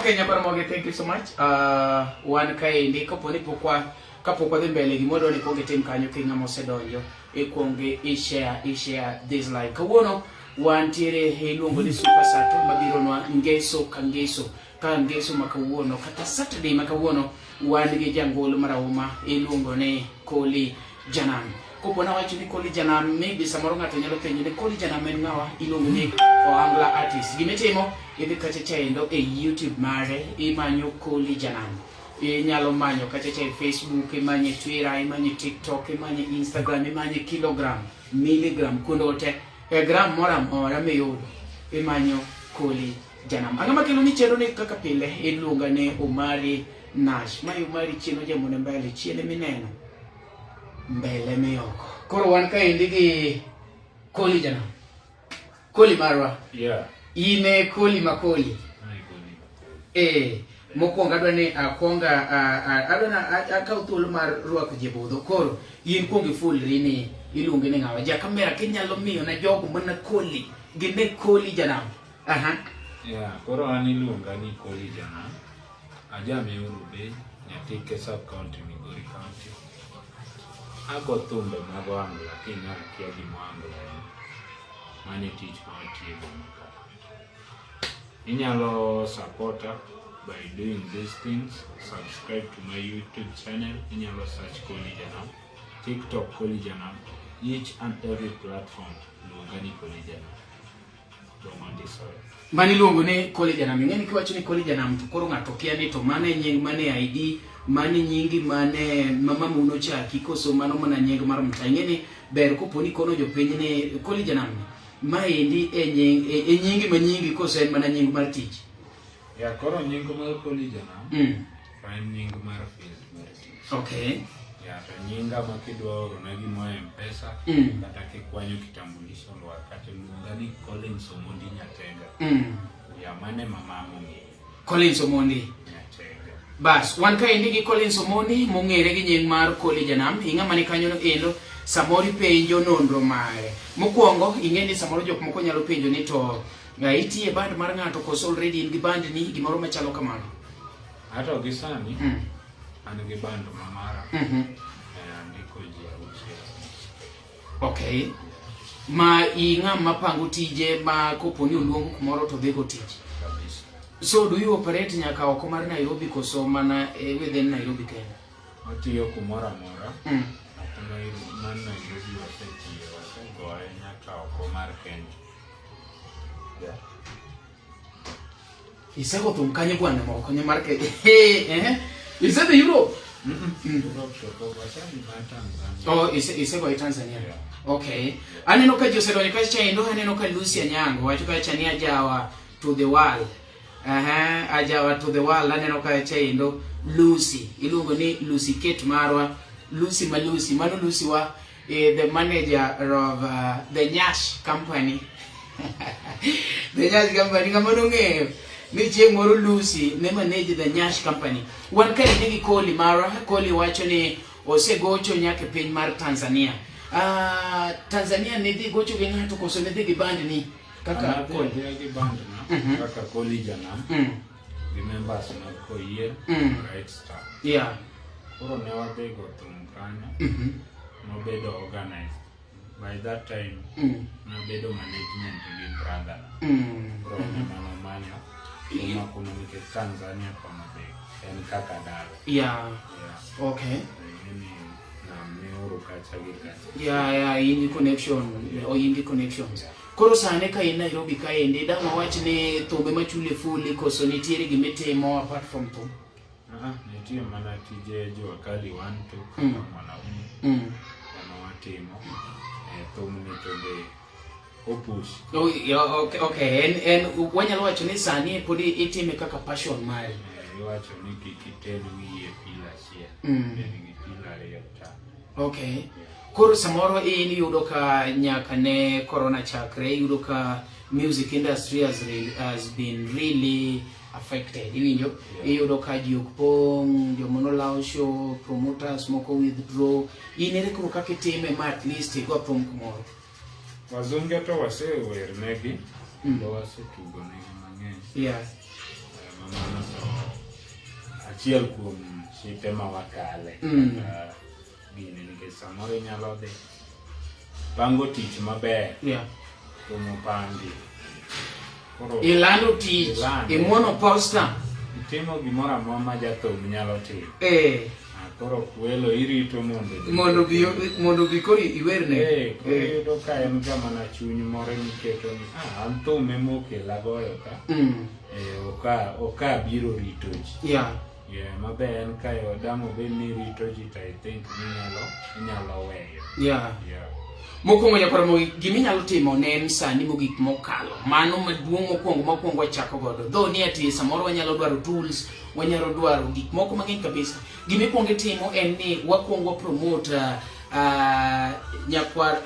Okay, Nyaparamoge, thank you so much. Wan kae ndi kaponi kapokwa dhi mbele gimoro ni konge tim kanyo kinga mosedonjo konge i share this live. Kawuono wan tiere iluongo ni Super Sato mabiro nwa ngeso ka ngeso makawuono kata Saturday makawuono wan gi jangolo marahuma iluongo ni Koli Janam. Kopona wacho ni Koli Janam, maybe samoro ng'ato nyalo penjo ni Koli Janam en ng'awa, iluongo ni Oangla artist. Gimitimo idhi kacha chendo e YouTube mare imanyo Koli Janam. Inyalo manyo kacha e Facebook, imanye Twitter, imanye TikTok, imanye Instagram, imanye kilogram, milligram, kundo te gram mora miyudo imanyo Koli Janam. Ang'ama kelo ni chero ni kaka pile iluonga ne Omari Nash. Ma Omari chieno jamone mbele, chiene mineno mbele miyoko. Koro wan ka indi gi Koli Janam. Koli marwa. Yeah. Ine Koli makoli. Mokwongo adwa ni akaw thuolo mar rwako jebudho. Koro in kuongo ifulri ni iluongi ni ng'awa. Ja kamera kinyalo miyo na jogo mana Koli gine Koli Janam. Yeah, koro an iluonga ni Koli Janam. Ajami urube nyatike sub county Migori County. Ago thumbe mag Aonge lakini akia gimoango mane tich mawatiego maka. Inyalo supporta by doing these things. Subscribe to my YouTube channel. Inyalo search Koli Janam, TikTok Koli Janam, each and every platform luongani Koli Janam. Mani luongo ne Koli Janam. Ng'eni kiwacho ni Koli Janam to koro ng'ato kia ni to mane nying, mane ID, mane nyingi, mane mama muno chaki koso mano mana nying mar mta. Ng'eni ber koponi kono jopiny ne Koli Janam ma endi e nyingi ma nyingi koso en mana nying mar tich. Ya koro nying mar Koli Janam en nying mar Facebook. Okay. Ya to nyinga makidwa oro na gimo M-Pesa kata kikwanyo kitambulisho lwa kata luongani Collins Omondi Nyatenga. Ya mane mamamu ni Collins Omondi Nyatenga. Bas, wan ka indi gi Collins Omondi mong'ere gi nying mar Koli Janam. Ing'ama ni kanyo no endo samori penjo nonro mare. Mokwongo ing'eni samoro jok moko nyalo penjo ni to itie band mar ng'ato koso already in gi band ni gimoro machalo kamano. Ato gisani an gi band mamara. Andiko ji auchiel. Okay. Ma ing'ama pango tije ma koponi oluongo kumoro to dhego tich. Kabisa. So do you operate nyaka oko mar Nairobi koso mana within Nairobi Kenya? Otiyo kumora mora. Man Nairobi wasetiyo nyaka oko mar Kenya. Yeah. Isego tumkanye bwana moko nye mar Kenya. Is it the Europe? Oh, isego Tanzania. Yeah. Okay. Aneno ka josedonyo ka chendo, aneno ka Lucy Anyango wacho ka chani ajawa to the world. Ajawa to the world, aneno ka chendo Lucy. Iluongo ni Lucy Kate marwa. Lucy Malusi, mano Lucy wa the manager of the Nyash company. The Nyash company kamano ng'eyo ni chieng' moro Lucy ne manage the Nyash company. Wan ka indi gi Koli marwa. Koli wacho ni osegocho nyaka piny mar Tanzania. Tanzania ne dhi gocho gi ng'ato koso ne dhi gi band ni kaka Koli gi band na kaka Koli Janam. Gi members mag Koyie Right Star. Yeah. Koro ne wadhi go thum kanyo. Nobedo organized. By that time nobedo management gi brother. Koro ne mano manyo kuma kuno nike Tanzania kama be en kaka dala. Yeah. Okay. In connections. Koro sane ka in Nairobi ka ende dama wach ni thumbe machule fuli koso nitiere gimitimo apart from thum. Nitiere mana tije jo akali 1 2 kama mwanaume. Kama watimo thum ni to be opush. Oh yeah, okay. And wanyalo wacho ni sani podi itime kaka passion mari. Wacho ni kikitelu wiye pila share. Pila ariyo ta. Okay. Koro samoro in yudo ka nyaka ne corona chakre yudo ka music industry has been really affected. Yudo ka ji ok pong, jomono lao show, promoters moko withdraw. Inere kuro kaka itime ma at least go pong kumoro. Wazunge to wasewer negi. Do wasetugo negi mang'eny. Yeah. Mano to achiel kuom shite ma wakale. Gini nikech samoro inyalo dhi bango tich maber. Kumo pandi. Ilando tich. Imuono posta. Itimo gimoro amora ma jathum nyalo timo. Koro kwelo irito mondo bi koro iwerne. Koro ka en kama na chuny moro miketo ni an thum emokela goyo ka. Oka biro rito ji. Maber en kayo damo be ni rito ji to I think inyalo weyo. Mokwongo nyakwara giminyalo timo ne en sani mogik mokalo. Mano maduong' mokwongo wachako godo. Though ni ati samoro wanyalo dwaro tools, wanyalo dwaro gik moko mang'eny kabisa. Gimikwongo timo en ni wakwongo promote nyakwar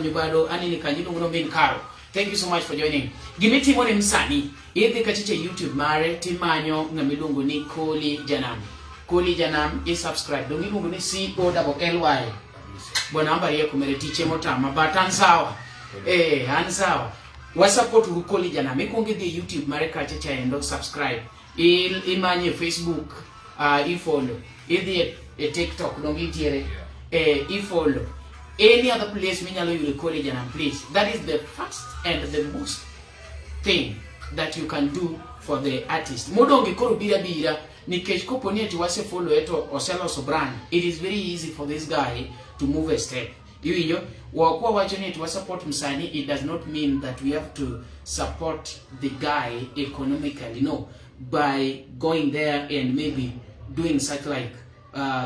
nyubado anini kanyido ngono bin karo. Thank you so much for joining. Gimitimo ne msani idhi kachiche YouTube mare timanyo ng'amiluongo ni Koli Janam. Koli Janam subscribe. Dongi luongo ni COLLY. Bwana ambari yako mere tiche motama but ansawa. Ansawa. Wasupport Koli Janam. Ikwongo idhi YouTube mare kachiche endo subscribe. Imanye Facebook follow. Idhi TikTok dongi tiere follow. Any other place minyalo yudo Koli Janam, please. That is the first and the most thing that you can do for the artist. Modongi koro bira nikech koponi ati wase follow eto oseloso brand. It is very easy for this guy to move a step. Iwinjo wakwa wacho ni to support msani, it does not mean that we have to support the guy economically, no, by going there and maybe doing such like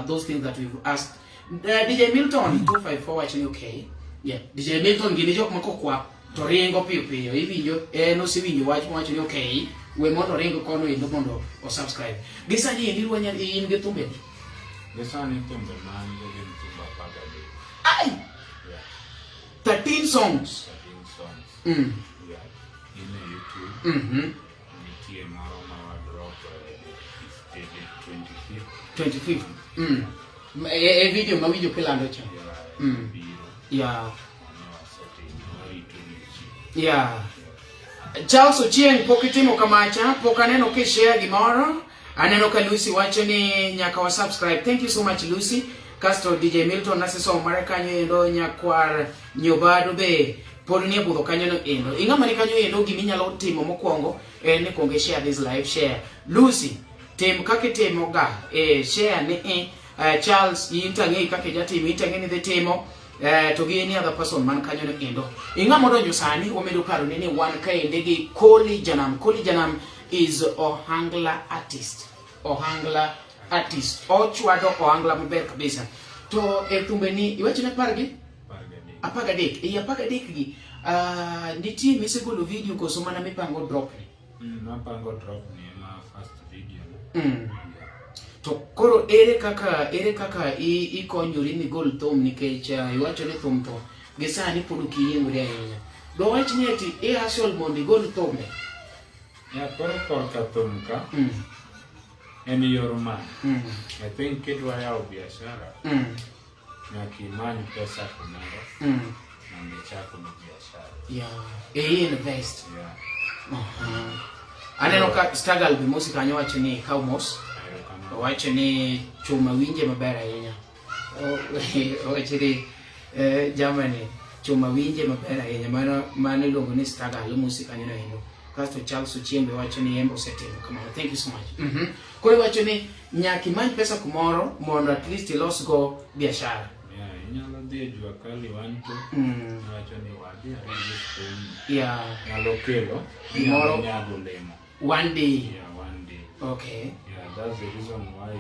those things that we've asked. DJ Milton 254 watching okay. DJ Milton gini jok mako kwa to ringo piyo iwinjo no siwinjo watching okay. We mondo ringo kono endo mondo o subscribe. Gisani endi wanya in ge thumbe. Gisani thumbe man ge thumba pagade. Ai. 13 songs. 13 songs. In YouTube. Nitie maro ma drop 25th. Video ma video pelando cha. Charles Ochieng pokitimo kamacha, pokaneno ke share gimoro, aneno ka Lucy wacho ni nyaka wa subscribe. Thank you so much Lucy. Castro DJ Milton naseso mare kanyo endo nyakwar nyobado be pod nie budho kanyo no endo. Ing'ama ni kanyo endo giminyalo timo mokwongo en ni konge share this live share. Lucy tem kake temo ga share ni Charles intangi kake jatimo itangi ni timo to gi any other person man kanyo no endo. Ing'ama donjo sani omedo paro ni wan ka ende gi Koli Janam. Koli Janam is ohangla artist. Ochwado ohangla maber kabisa. To thumbe ni iwacho na pargi? Apagadek. Apagadek gi nitie misegolo video koso mana mipango drop ni. Napango drop ni ma first video. To koro ere kaka ikonyori ni gol thum nikech iwacho ni thum to gisani pod kiyengore ahinya. Do wach ni ati hustle mondo gol thumbe. Koro ka thum ka. En yor man. I think kidwa yawo biashara. Nyaki manyi pesa kumoro. Nande chako ni biashara. Invest. Aneno ka struggle bi mosi kanyo wacho ni kaumos. Wacho ni chuma winje maber ahinya. Wacho ni Germany chuma winje maber ahinya. Mano luongo ni struggle mosi kanyo no endo. Kasto Charles Ochieng wacho ni embo setimo kamano. Thank you so much. Koro wacho ni nyaki many pesa kumoro mondo at least ilos go biashara. Inyalo dhi jua kali wanto. Wacho ni wadi register. Nyalo kelo moro nyago lemo. One day. One day. Okay. That's the reason why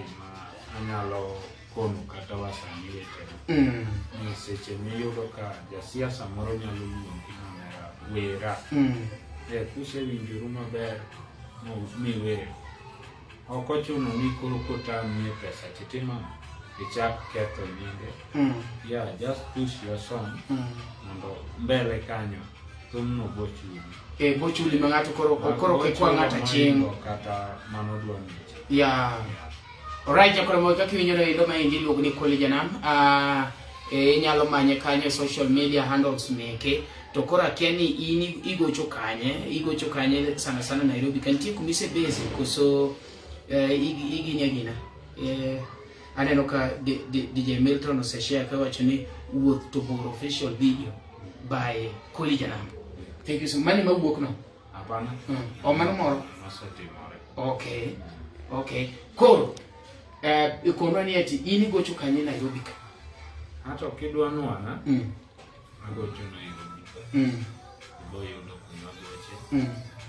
anyalo kono kata wasani weche. Ni seche miyudo ka jasiasa moro nyalo luongi na wera. Kuse winjuru maber miwere. Okochuno ni koro kotamie pesa titima ichak ketho nyinge. Just push your song. Mondo mbele kanyo thumno bochuli. Bochuli mangato koro ke kwa ngata ching kata manodwa ni. Alright, jakoro mo ka kiwinjore endo ma indi luongo ni Koli Janam. Nyalo manye kanyo social media handles meke to kora keni igocho kanye sana Nairobi kantie kumise base koso igina aneno ka DJ Milton oseshare ka wacho ni wuoth to boro official video by Koli Janam. Thank you so much. Mani mawuok no? Apana. O mano moro? Masetimore. Okay. Koro ikonwa ni ati ini gocho kanye Nairobi ka. Hata kidwa nwana agocho Nairobi. Boyo ndo kuma goche.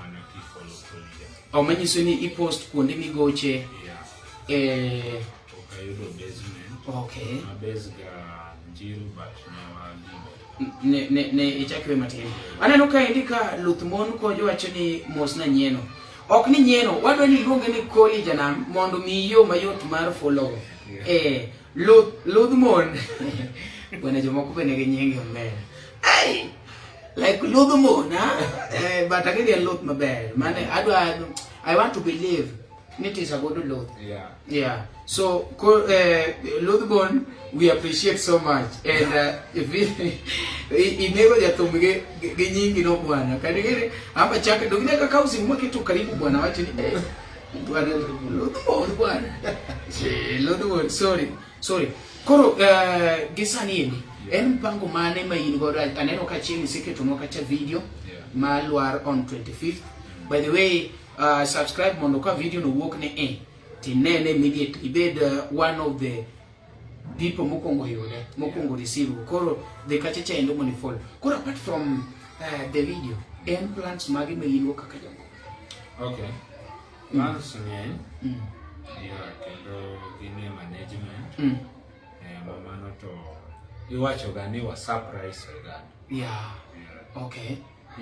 Ana follow Koli Janam. O manyiso ni i-post kuonde migoche. Yeah. Okayudo basement. Okay. Na base ga Njiru but ne ichakwe matin. Aneno ka indika Luthmon ko jowacho ni mos na nyieno. Ok ni nyieno, wadwa ni luonge ni Koli Janam mondo mi yo mayot mar follow. Yeah. Luthmon. Bwana jomoko bene ge nyenge omera. Ai! Like Luthmon, but again they look maber. Mane I want to believe it is a good Luth. Yeah. So Luthmon, we appreciate so much, and if we never get to ge nyingi no bwana kanigere hapa chaka dogine ka kausi mwake tu karibu bwana wacha ni bwana Luthmon bwana Luthmon sorry koro gisani ni en mpango mane ma in godo aneno ka chini siketo no kacha video malwar on 25th. By the way, subscribe mondo ka video no wuok ne tinene immediately bed one of the people mokongo yude mokongo receive koro the kachecha endo money fall koro apart from the video and plans magi me yinwo kaka jango. Okay, plans ni yeah kendo gine management mama to iwacho gani wa surprise gani. Yeah. Okay.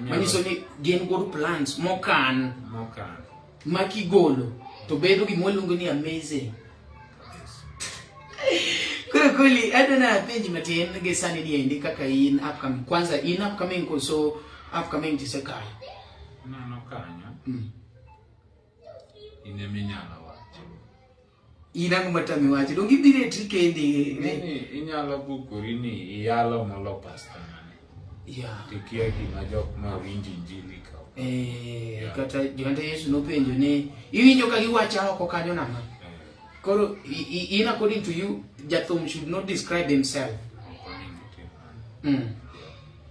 Maniso ni gen good plans mokan maki golo to bedo gi molungo ni amazing. Kuli adana page matin ge sani ni indi kaka in upcoming kwanza in upcoming ko so upcoming tisekai no kanya ine minyala wacho ina ngumatami wacho dongi bire trikendi ni inyala bukuri ni yalo molo pasta mane tikia gima jok ma winji njili ka kata jonde Yesu no penjo ne iwinjo ka giwacha oko kanyo nama. Koro in according to you Jathum should not describe himself.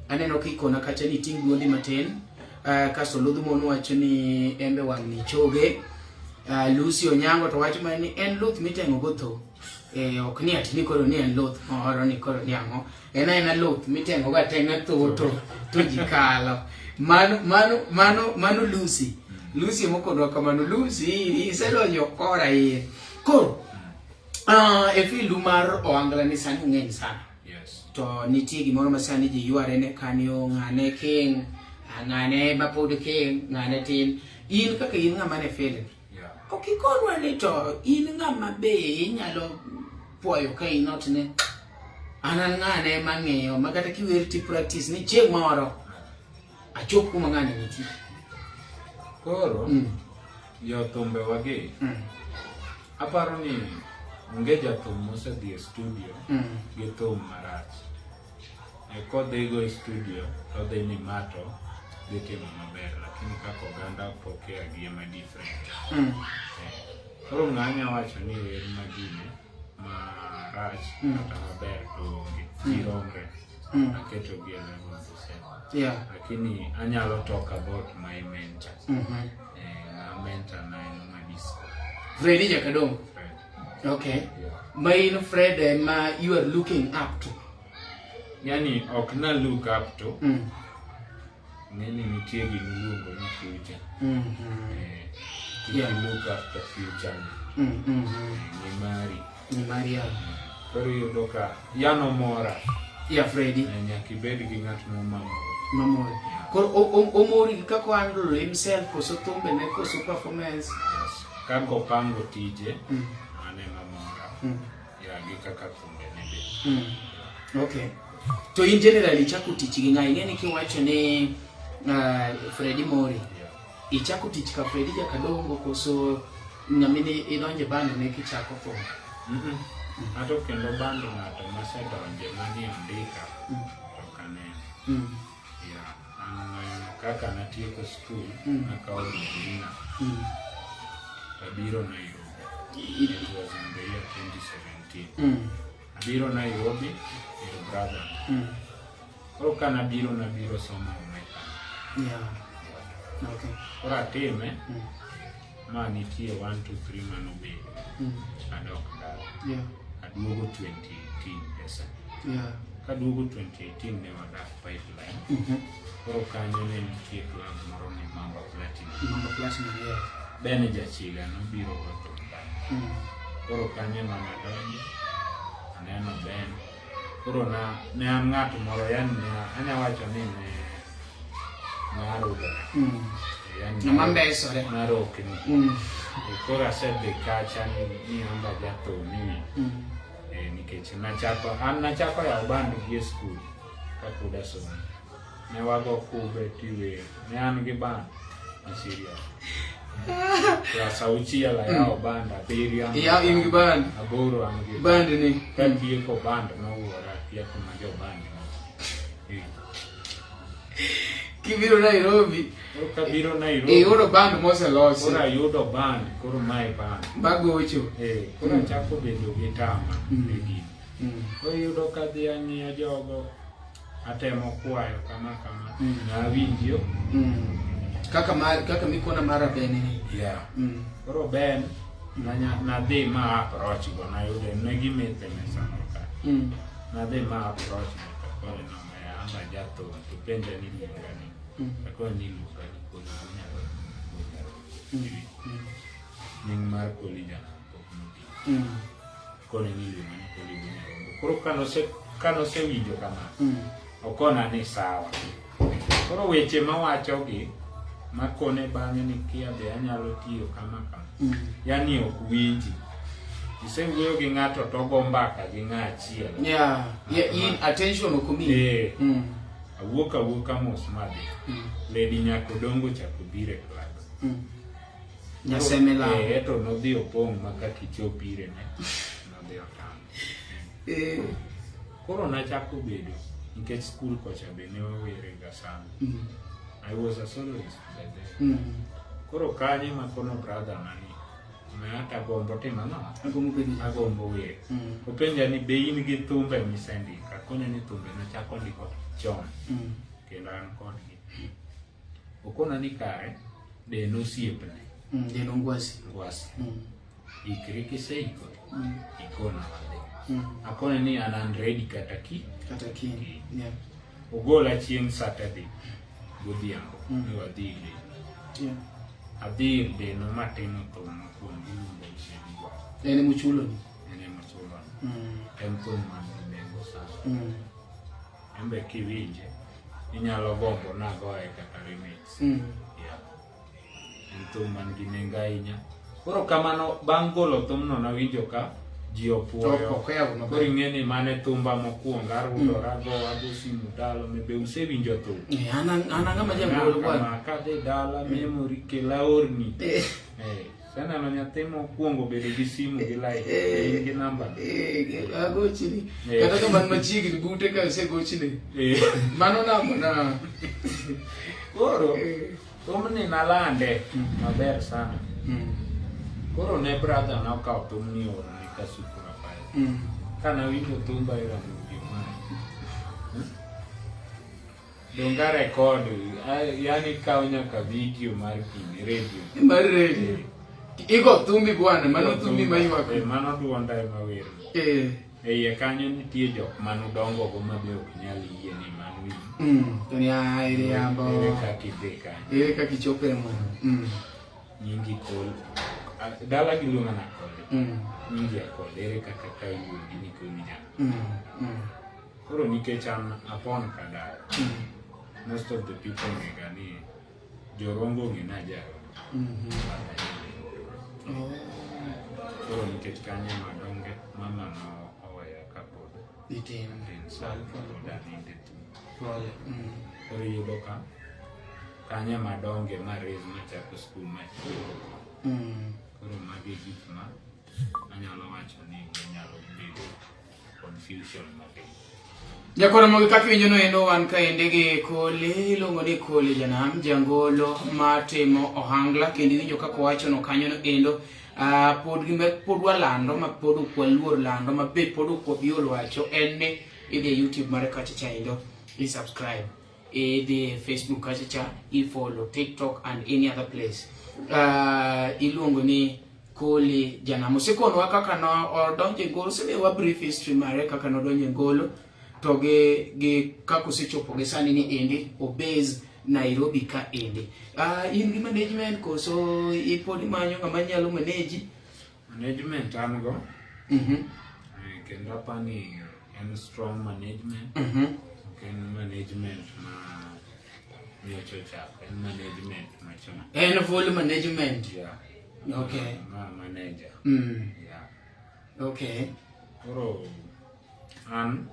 Aneno kiko na kacha ni ting duondi matin kaso Luthmon wacho ni embe wang ni choge Lucy Onyango to wacho mani en Luth mitengo gotho ok ni ati ni koro ni en Luth oro ni koro ni ango ena Luth mitengo ga tenga to jikalo mano Lucy mokono kamano Lucy iselo yokora ye koro efi lumar oangla ni sani ng'eny sana. Yes. To nitie gimoro masani ji yuare ne kanyo ng'ane king ng'ane mapod king ng'ane tin in kaka in ng'ama ne feeling. Okay, konwa ni to in ng'ama be inyalo puoyo ka inot ne anan ng'ane mang'eyo makata kiwer ti practice ni chieng' moro achop kuma ng'ane nitie. Koro yo thumbe wagi aparo ni ngeja thum mose di studio gi thum marach kodhi go studio kodhi ni mato dhi timo maber lakini kako ganda pokea gima different. Koro ng'anya wacho ni wer magine marach kata maber to giromre aketo gi level the lakini anyalo talk about my mentor. Mentor na Madis Freddy Jakadong. Okay. My Fred you are looking up to. Yani okna look up to. Nini nitie gi nuluongo ni future. You look up the future. Ni Maria. Koro yudo ka yano mora. Yeah, Freddy. Nyaki bed gi ng'at mamor. Koro omori kako handle himself koso thumbe ne koso performance. Kako pango tije ane mamora. Ya gi kaka thumbe ne be. Okay. To in generally chako tich gi ngai ngeni kiwacho ni Freddy Mori. Ichako tich ka Freddy Jakadongo koso nyamini idonje bando ne kichako thum. Ato kendo bando ng'ato masedonje mani ondika to kane. Yeah. Kaka natieko school, nakawa Medina. Abiro Nairobi. It was in the year 2017. Abiro Nairobi, your brother. Koro kana nabiro somo Omeka. Yeah. Okay. Koro atime, ma nitie 1, 2, 3 manobedo. Adok dala. Yeah. Aduogo 2018 pesa. Yeah. Kaduogo 2018 ne wadak pipeline. Koro kanyo ne nitie club moro ni Mamba Platinum. Yeah. Bene jachiga nobiro goto. Koro kanyo nanadonjo, aneno Ben. Koro ne an ng'ato moro yani anyawacho ni ne narudo. Namambesore. Narokni. Koro asedhi kacha ni amba jato ni. Nikech nachako yawo band gi school kapod asomo. Ne wago kube tiwe, ne an gi band serious. Class auchiel yawo band abiriyo. Yeah, in gi band. Aboro an gi band ni. Katieko band nowuora tieko ma jo band. Kibiro Nairobi. Kabiro Nairobi. Oro band moselosi. Koro ayudo band, koro mae band. Bagocho. Koro achako bedo gi tama e gini. Koro yudo kadhi ang'iyo jogo, atemo kwayo kama. Nawinjo. Kaka mikona mara Ben ni. Yeah. Koro Ben, nadhi ma approach go, nayude negimete mesa noka. Nadhi ma approach go, koro nomaya amba jato, to penja ni luongani. Koro ni luongani, koro nyalo. Nying mar Kolija pok noti. Koro ni luongani Kolija. Koro kanose winjo kama. Okona ni sawa. Koro weche mawachogi makone bang'e ni kia be anyalo tiyo kama. Yani ok winji. Isewuoyo gi ng'ato to go mbaka gi ng'achiel. Yeah. In attention okomi. Awuoka mos madhi. Lady Nyakodongo chako bire class. Nyasemela. Eto nodhi opong' maka kichopire ne. Nodhi otamo. Koro nachako bedo nikech school kocha be ne wawere ga sana. I was a soloist by then. Koro kanye makono brother mani hata gombo timo no. Agombo wer. Openja ni be in gi thumbe misendika. Konya ni thumbe nachako ndiko chon. Kendo an kodgi. Okona ni kare de nosiepne. De ngwasi. Ikri kiseiko. Ikona wade. Akona ni an ready kataki. Yeah. Ogola chieng Saturday. Godhiambo. Ni wadhi ile. Yeah. Adhi ile no matimo to kuom giluongo chego. Ene muchulo ni. En thum man nengo sana. Embe kiwinje inyalo gombo nagoye kata remix. Yeah. En thum man gi nengo ahinya. Koro kamano bang' golo thumno nawinjo ka ji opuoyo. Koro ing'eni mane thumba mokwongo arudorago abo simu dala be usewinjo thum. Ana ng'ama jagolo bwana. Kadhi dala memory kela orni. Sana no nyathi mokwongo bedo gi simu gi like gi namba. Agochini. Kata ka man machiegni bute ka osegochine. Mano namba na. Koro thumni nalande maber sana. Koro ne brother na okawo thumni orni ka sukura pale. Kana winjo thumba era ndio mai. Donga record yani kawo nyaka video mar radio. Iko thumbi bwana, mano thumbi maywako. Mano duonda mawer. Iye kanyo nitie jok manodongo go mabe ok nyal yie ni mano. To ni aire yambo. Ere kaka ichope mo. Nyingi kol. Dala giluonga na kol. Nyingi kol ere kaka kayo ni Kolija. Koro nikech an upon kada. Most of the people megani jorongo ngina jaro. Koro nikech kanye madonge mama no oweya kapod itin sal pod aninde tu. Koro yudo ka kanye madonge marez machako skul machielo. Koro magi gik ma anyalo wacho ni nyalo bedo confusion matin. Jakora mogi kaka winjo no endo wan ka ende gi Kole, ilongo ni Kole Janam, jangolo matimo ohangla, kendo winjo kaka wacho no kanyo no endo pod walando ma pod okwaluor lando ma be pod okwabiol wacho en ni idhi YouTube mare kacha cha endo i subscribe, idhi Facebook kacha cha i follow, TikTok and any other place. Iluongo ni Kole Janam. Osekonwa kaka no odonje ngolo, sebewa brief history mare kaka no donje ngolo to ge kako osechopo ge sani ni endi obase Nairobi ka endi. In gi management koso ipodi manyo ngama nyalo manage? Management an go. Kendo apani en strong management. Ken management ma nyocho chako, en management machon. En full management. Yeah. Okay. Manager. Yeah. Okay. Koro an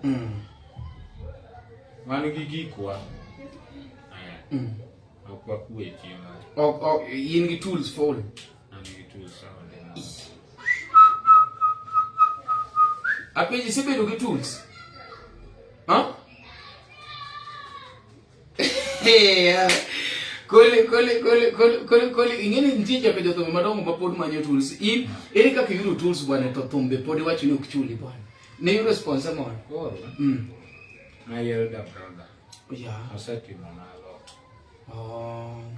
wan gi gikwa. Okwa kuwe chiema. In gi tools full. An gi tools sawa. Apeji sebedo gi tools. Huh? Hey, Kole, ingene ntinja pe joto madongo mapod manyo tools. In ere kaka yudo tools bwana to thumbe pod wacho ni okchuli bwana. Ne yudo sponsor mon. Koro. My elder brother. Yeah. Osetimo na lot.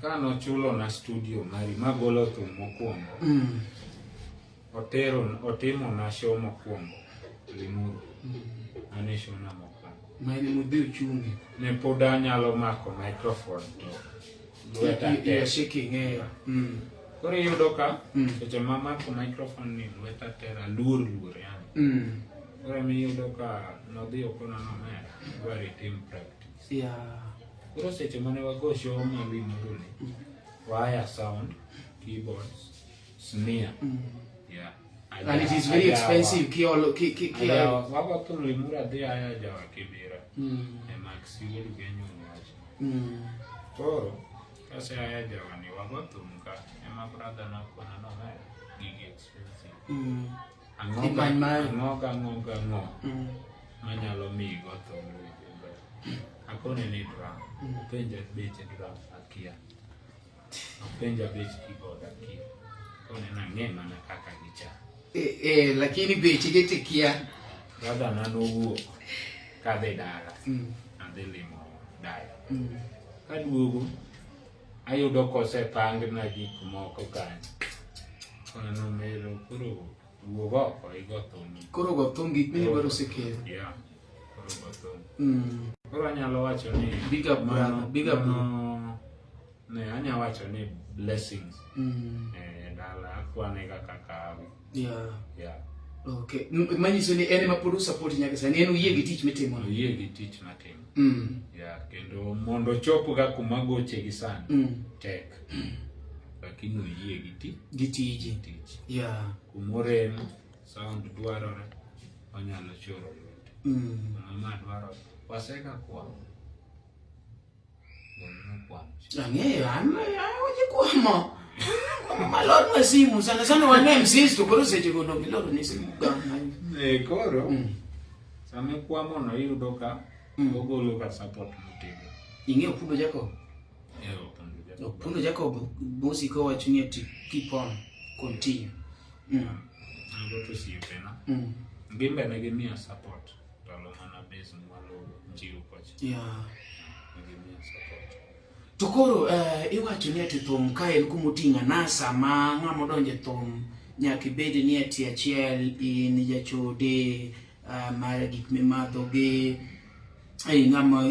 Kano chulo na studio mari magolo thum mokwongo. Otimo na show mokwongo. Limuru. Ane show na mokwongo. Mani mudhi uchungi. Ne pod anyalo mako microphone to lweta tek. You're shaking, yeah. Koro yudo ka seche ma mako microphone ni lweta tera luor yani. Koro mi yudo ka nodhi okona no mer dwari tim practice. Yeah. Koro seche mane wago show ma Limuru ni wire sound, keyboards, snare. Yeah. And it is very expensive. Wago to Limuru adhi aya jawa kibira. Maxi wili genyo mwachi. Koro kasi aya jawa ni wago to muka ema brother na kona no mer gigi expensive. Angoga manyalo migo to akone ni drum. Penja beche drum akia. Penja beche keyboard akia. Kone na ngema na kaka gicha. Lakini beche getikia. Brother na nuwo kadhe dara. Adhi limo daya. Kaduogo ayudo kose pang na gik moko kanyo. Kone no mero kuro wuogo ko igo thum. Koro go thum gik mene baro sekero. Yeah. Koro go thum. Koro anyalo wacho ni big up man, big up. Ne anyalo wacho ni blessings. Dala akwane kaka. Yeah. Okay. Manyiso ni ene mapod support nyaka sani en uyie gi tich mitimo. Uyie gi tich matimo. Yeah, kendo mondo chopo ga kuma goche gi sani. Tek. Lakini uyie gi tich. Yeah. Kumore sound dwarore onyalo choro. Mama dwaro waseka kwa. Ang'eyo oje kwamo. Malor wa simu sana wane msisto koro seche go no miloro ni simu gana. Koro. Same kwamo no yudo ka ogolo ka support mutego. Ing'eyo Pundo Jacob? Pundo Jacob bosi ko wacho ni keep on continue. Ando to see pena. Ngimbe na gimia support. Talo mana base mwalo njiru kwachi. Yeah. Tokoro iwacho ni ati thum ka en kumutinga nasa ma ng'ama donje thum nyaka bedi ni ati achiel in jachode mar gik mimadho gi ng'ama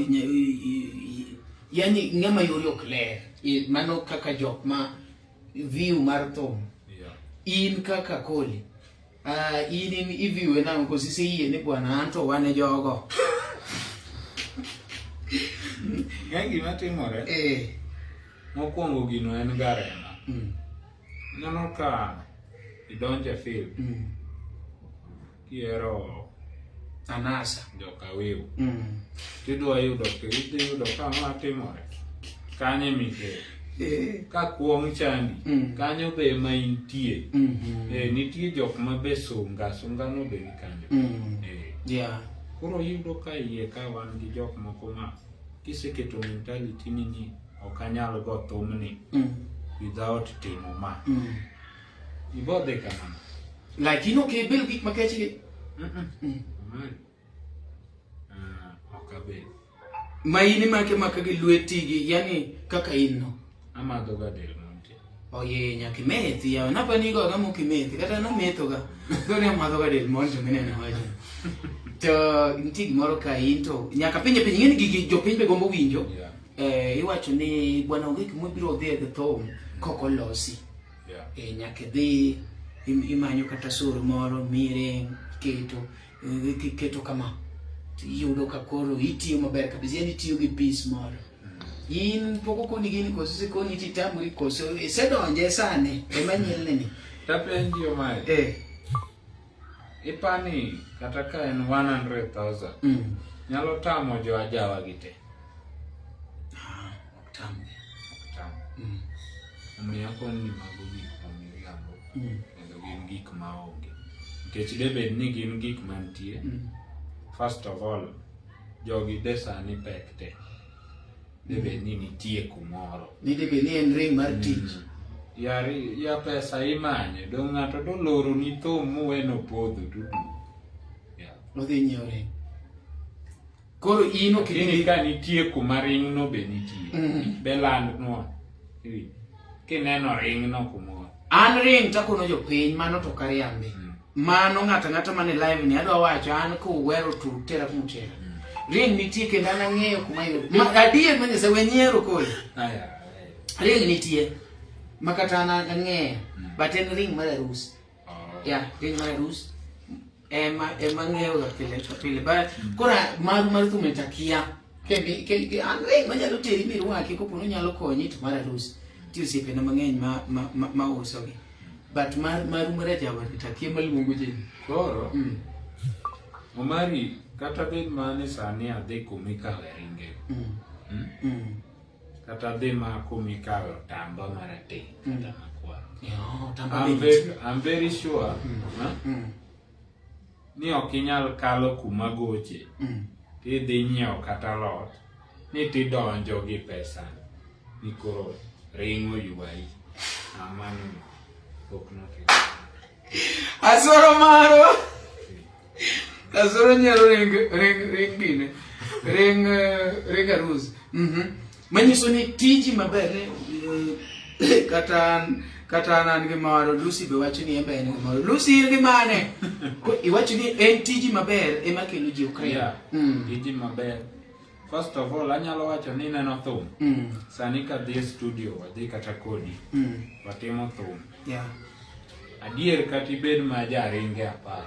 yani ng'ama yori ok ler mano kaka jok ma view mar thum. In kaka Kole in i-view na kosi se yie ni bwana anto wane jogo. Gangi matimore. Mokwongo gino en garena. Nano ka idonje field. Kiero anasa joka wiu. Tidwa yudo ka matimore. Kanye mike. Ka kuom chandi. Kanyo be ma intie. Nitie jok ma be sunga no be ni kanyo. Yeah. Koro yudo ka iye ka wan gi jok moko ma kiseketo mentality ni ok anyal go thumni without timo ma. Ibodhe kamano. Like bil gik makechgi. Okay. Ma in make gi lwetigi, yani kaka inno. Amadho ga del monte. Oye nyaki methi ya napani go ga mokimethi kata na metho ga. Doni amadho ga del monte minene waje. To ntig moro ka into nyaka pinje ngeni gigi jopiny be gombo winjo. Iwacho ni bwana onge kimo biro dhi e thom kokolosi. Nyaka dhi imanyo kata soro moro mire keto kama yudo ka koro itiyo maber kabisa, yani itiyo gi peace moro. In poko koni gini koso se koni titamuri koso isedonje sane emanyelne ni tapenji yo mai ipani kata ka en 100,000 nyalo tamo jo ajawa gite oktam omiya koni mago gik mamiriambo kendo gin gik maonge nikech debed ni gin gik mantie. First of all, jogi desani pekte. Debe ni nitie kumoro. Ni debe ni en ring mar tich. Ya pesa imanye, do ng'ato do loro ni thum muweno podho dudu. Odhi nyiewo ring. Koro ino kini ka nitie kuma ring no be nitie. Beland no. Kineno ring no kumoro. An ring takono jopiny mano to kariambe. Mano ng'ata mane live ni adwa wacho an ko wero tu tera kumutera. Ring nitie kendo an ang'eyo kuma yudo. Adier mane se wenyiero kole. Ring nitie. Makata an ang'eyo. But en ring mar arus. Ring mar arus. Ema ng'eyo ga pile. But kora mar tu metakia. Ke an ring manyalo teri mirwaki kopo nyalo konyi to mar arus. Ti osiepe na mang'eny ma uso gi. But marumare jawa takie maluongo je. Koro Omari kata bed mane sani adhi kumikawe ringe. Kata adhi ma kumikawe tamba marate kata makwar. I'm very sure ni ok inyal kalo kuma goche tidhi nyiewo kata lot ni tidonjo gi pesa ni koro ringo yuai amani. Asoro maro. Asoro nyaro ring gine. Ring arus. Manyiso ni tiji maber kata nan gi maro Lucy be wacho ni embe en maro. Lucy ir gi mane? Iwacho ni en tiji maber ema kelo ji Ukraine. Tiji maber. First of all, anyalo wacho ni neno thum. Sani ka dhi studio wadhi kata kodi. Watimo thum. Adier kati bed ma jaringe apar.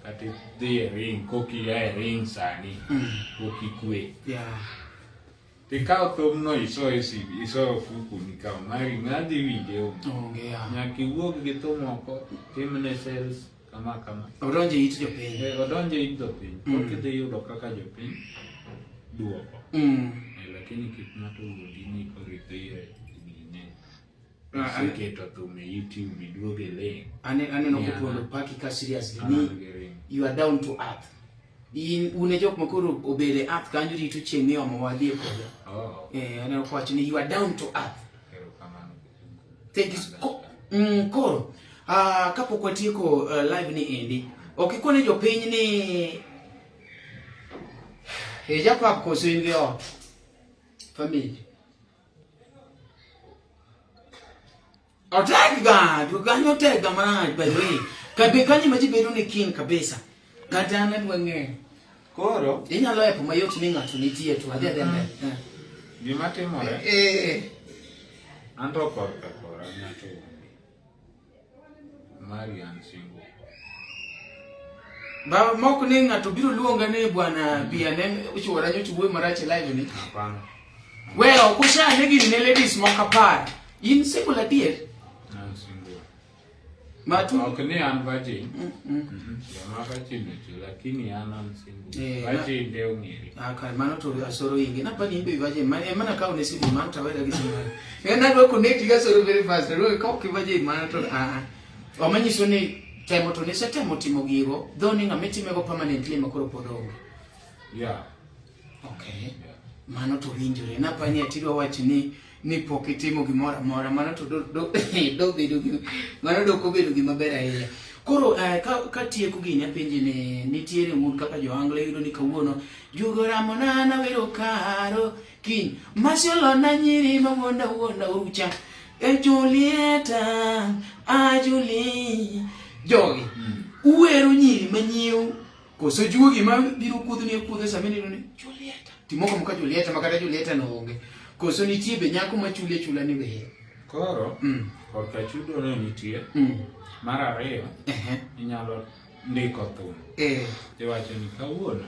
Kati dhi ring koki ya ring sani. Koki kwe. Tikao thum no iso fuku nikao mari ngadi winje nyaki wuog gi thum oko timne sales kama. Odonje it jopiny. Odonje it jopiny. Koki dhi yudo kaka jopiny duoko. Lakini kik ng'ato wuondi ni koridhire Siketo thume YouTube iduoge link. Ane no kupondo paki ka seriously ni you are down to earth. Une jok makoro obede earth kanjo rito chieng' ni omo wadhi kodo. Ane no kwacho ni you are down to earth. Thank you. Koro kapok watieko live ni endi. Okikone jopiny ni japap koso in gi ot. Family. Otega, dukanyo tega maraj by the way. Kabe kanyi maji bedo ni king kabisa. Katana dwang'e. Koro inyalo epo mayot ni ng'ato nitie to adhi adhi. Gima timore. Anto kor kakora ng'ato. Marian single. Ba moko ni ng'ato biro luonga ni bwana biane uchuora nyoto wuoy marach live ni. Hapana. Wewe kusha negi ni ladies mokapar. In single adier. Matu okni an virgin. Ya virgin lakini ana single. Virgin ndio ngiri. Aka mano to asoro ingi na pani imbe virgin mana ka unesi di man tawera gisimara. Na do connect ga soro very fast. Ro ka ok virgin mana to omanyiso ni temo to ne setemo timo gigo dhoni ngametime go permanently makoro podongo. Yeah. Okay. Yeah. Mano to winjore. Napani atidwa wach ni pok itimo gimoro amora. Mano to do bedo gi mano do ko bedo gima ber ahinya. Koro ka tieko gini apenji ne nitiere un kaka jo Anglo yudo ni kawuono jugo ramona na wero karo kin masiolo na nyiri ma wonda ucha e Julieta Julie jogi uwero nyiri manyiew koso juogi ma biro kudhni e kudho samini ni Julieta timoko muka Julieta makata Julieta no onge koso nitie be nyako ma chula ni wero koro korka chudo no nitie mar ariyo inyalo ndiko thum iwacho ni kawuono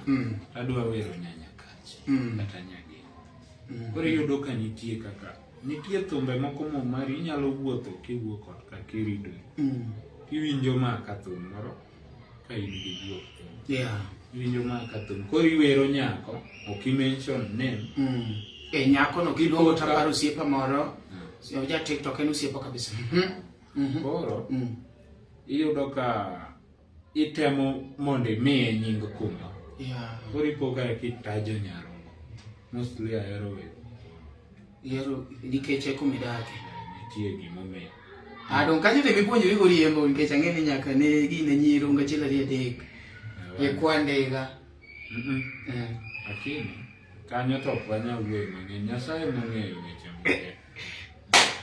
adwa wero nyanya kach kata nyagi koro iyudo ka nitie thumbe moko mari inyalo wuotho kiwuok kod ka kirido iwinjo ma ka thum moro ka in gi juok iwinjo ma ka thum koro iwero nyako ok i-mention name nyako no kiluongo taparo osiepa moro ja TikTok en osiepa kabisa koro iyudo ka itemo mondo imiye nying kumba koro ipoga kitajo nyarombo mostly ahero yero nikech kumidake nitie gimomiyo adon kaje te mipuonjori go riembo nikech ang'eni nyaka ne gine nyiro ngachiel ari adek e kwandega lakini kanyo to kwanya wuoyo mang'eny Nyasaye mong'eyo weche mang'eny.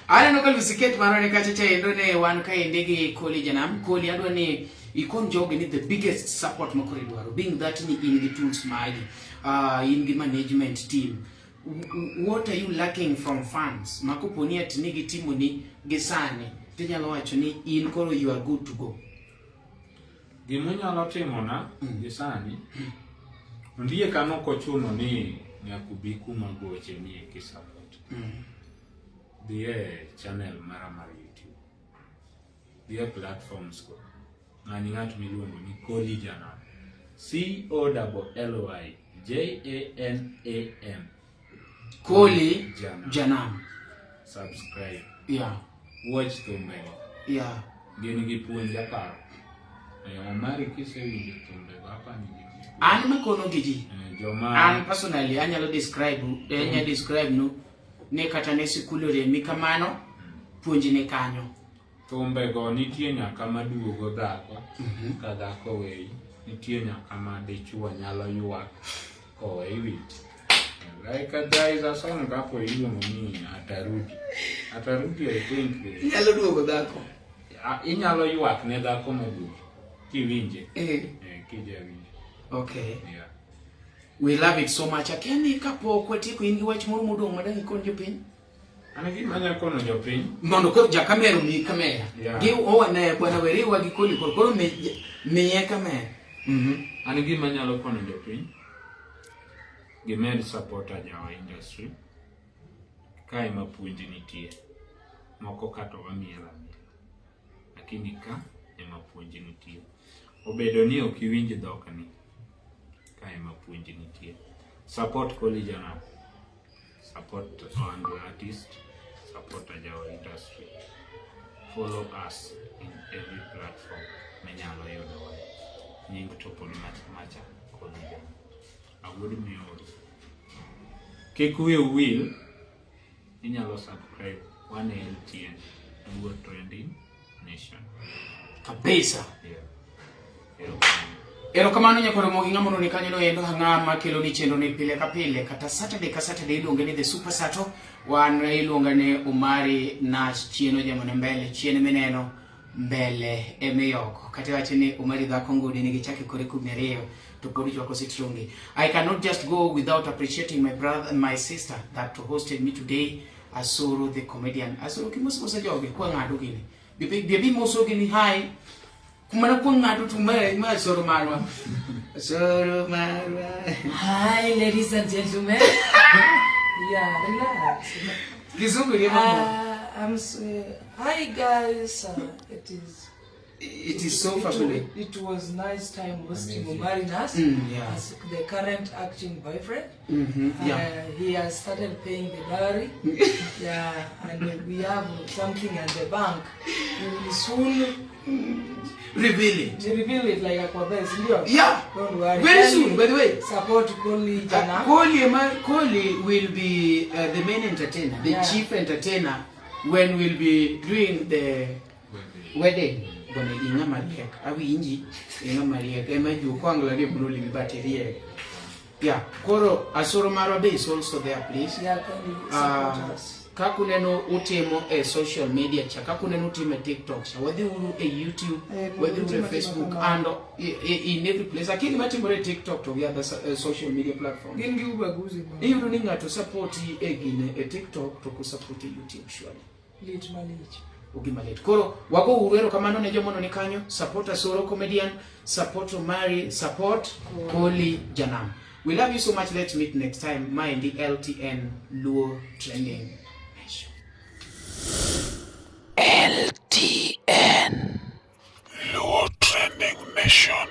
Aneno ka lusiket marone kacha chaendo ne wan kaende gi Koli Janam. Koli adwa ni ikon jogi ni the biggest support makore dwaro being that ni in the tools magi in the management team. What are you lacking from fans? Makoponi at nigi timo ni gisane tinyalo wacho ni in koro you are good to go. Gimunyalo timo na gisani ndiye kano kochuno ni nyakubi kuma goche ni support. The channel mara YouTube. The platforms ko. Ngani ngatu miluongo ni Koli Janam. COLLYJANAM. Koli Janam. Subscribe. Yeah. Watch Tumbe. Yeah. Gini gipuonja paro. Omari kisewinjo Tumbe hapa ni an makono giji. An personally anyalo describe no ne kata ne sikulore mi kamano puonji ne kanyo. Tumbe go nitie nyaka maduogo dhako ka dhako weyi nitie nyaka ma dichuo nyalo ywak kowe wit. Like there is a song hapo iluongo ni Atarudi I think nyalo duogo dhako inyalo ywak ne dhako maduogo kiwinje kijawinje. Okay. Yeah. We love it so much. Akeni kapok watieko in gi wach moro modong' madang' ikon jopiny. An gima nyalo kono jopiny. Mondo ko ja kamera ni kamera. Gi owane bwana weriwa gi Koli koro miye kamera. An gima nyalo kono jopiny. Gimed support our industry. Kae mapuonji nitie. Moko kata wamiela. Lakini ka mapuonji nitie. Obedo ni ok iwinj dhok ni. Kae mapuonji nitie. Support Koli Janam. Support our artist. Support our industry. Follow us in every platform. Menyalo yudo. Nying topo ni macha Koli Janam. Awuodo mioro. Kik wiu wil. Inyalo subscribe 1LTN. Awuodo Trending Nation. Kabisa. Yeah. Erokamano nyakoro mogi ng'amono ni kanyo no endo ng'ama kelo ni chenro ni pile ka pile kata Saturday ka Saturday iluonge ni The Super Sato wan iluonga ne Omari Nash chieno jamone mbele chiene mineno mbele emeyoko kata wache ni Omari dhako ngudi ni gichake kore kumeriyo to podi chwako sitrungi. I cannot just go without appreciating my brother and my sister that hosted me today, Asoro the comedian. Asoro kimosa jogi kwa ng'ado gini bibi moso gini hi kumana kwa ng'ado tumere ma Asoro marwa. Hi ladies and gentlemen. Yeah, relax. Kizungu ni hi guys. It is so fabulous. It was nice time hosting Omari Nash as the current acting boyfriend. He has started paying the dowry. And we have something at the bank. We will soon reveal it. Reveal it like a Quables, Yeah. Don't worry. Very soon, by the way. Support Koli Janam. Koli will be the main entertainer, the chief entertainer when we'll be doing the wedding. Gonna inga mariek. Awi inji inga mariek. Ema ju kwangla ni bunuli bibaterie. Yeah. Koro Asoro Marabe is also there, please. Yeah, can you support us? Kakuneno utimo social media cha kakuneno utimo TikTok cha whether uru YouTube whether uru Facebook and in every place akini matimore TikTok to the other social media platform Gingi ubaguzi ba iyo ninga to support egine TikTok to support YouTube surely lit malich ugimalet koro wako uruero kama none jomono ni kanyo support Asoro comedian support Mari support Koli Janam. We love you so much. Let's meet next time. Mind the LTN Luo Trending. LTN Luo Trending Mission.